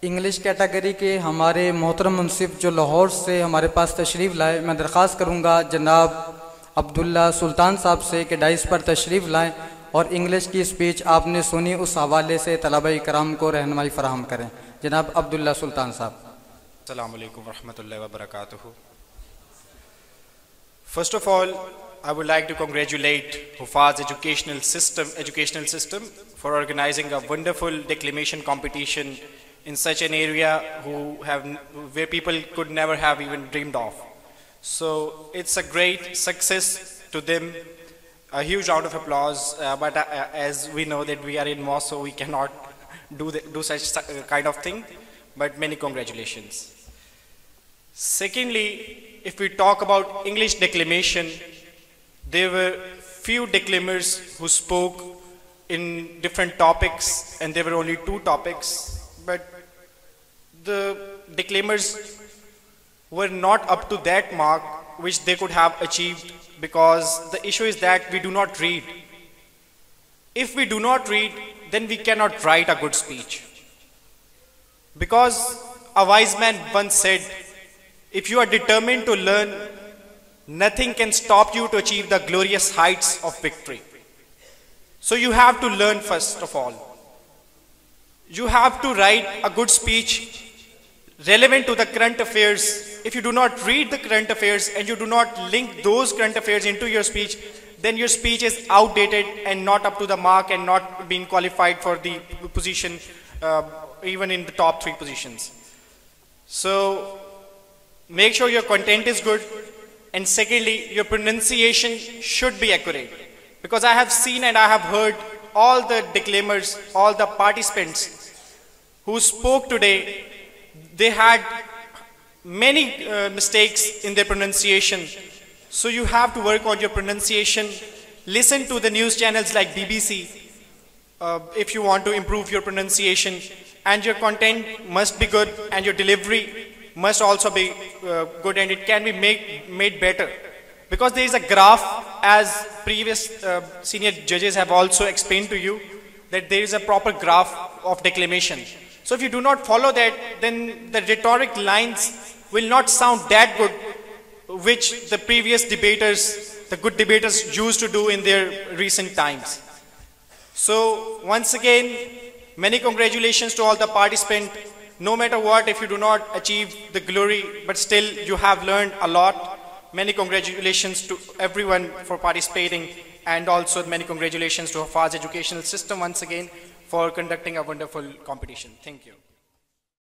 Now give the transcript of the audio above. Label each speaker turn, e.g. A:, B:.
A: English category के हमारे मोहतरम मुंसिफ जो लाहौर से हमारे पास तशरीफ़ लाए, मैं दरख्वास्त करूँगा जनाब अब्दुल्ला सुल्तान साहब से कि डाइस पर तशरीफ़ लाएँ और इंग्लिश की स्पीच आपने सुनी उस हवाले से तलबा कराम को रहनुमाई फ़राहम करें। जनाब अब्दुल्ला सुल्तान साहब।
B: अस्सलामु अलैकुम वरहमतुल्लाहि वबरकातुहू। First of all, I would like to congratulate Hufaz educational system for organizing a wonderful declamation competition in such an area where people could never have even dreamed of. So it's a great success to them. A huge round of applause. But as we know that we are in mosque, so we cannot do such kind of thing. But many congratulations. Secondly, if we talk about English declamation, there were few declaimers who spoke in different topics, and there were only 2 topics. But the declaimers were not up to that mark which they could have achieved, because the issue is that we do not read. If we do not read, then we cannot write a good speech. Because a wise man once said, if you are determined to learn, nothing can stop you to achieve the glorious heights of victory. So you have to learn first of all. You have to write a good speech relevant to the current affairs. If you do not read the current affairs and you do not link those current affairs into your speech, then your speech is outdated and not up to the mark and not being qualified for the position, even in the top 3 positions. So make sure your content is good, and secondly, your pronunciation should be accurate. Because I have seen and I have heard all the declaimers, all the participants who spoke today, they had many mistakes in their pronunciation. So you have to work on your pronunciation. Listen to the news channels like BBC if you want to improve your pronunciation, and your content must be good, and your delivery must also be good, and it can be made better. Because there is a graph, as previous senior judges have also explained to you, that there is a proper graph of declamation. So if you do not follow that, then the rhetoric lines will not sound that good, which the previous debaters, the good debaters, used to do in their recent times. So once again, many congratulations to all the participants. No matter what, if you do not achieve the glory, but still you have learned a lot. Many congratulations to everyone for participating, and also many congratulations to Hufaz educational system once again for conducting a wonderful competition. Thank you.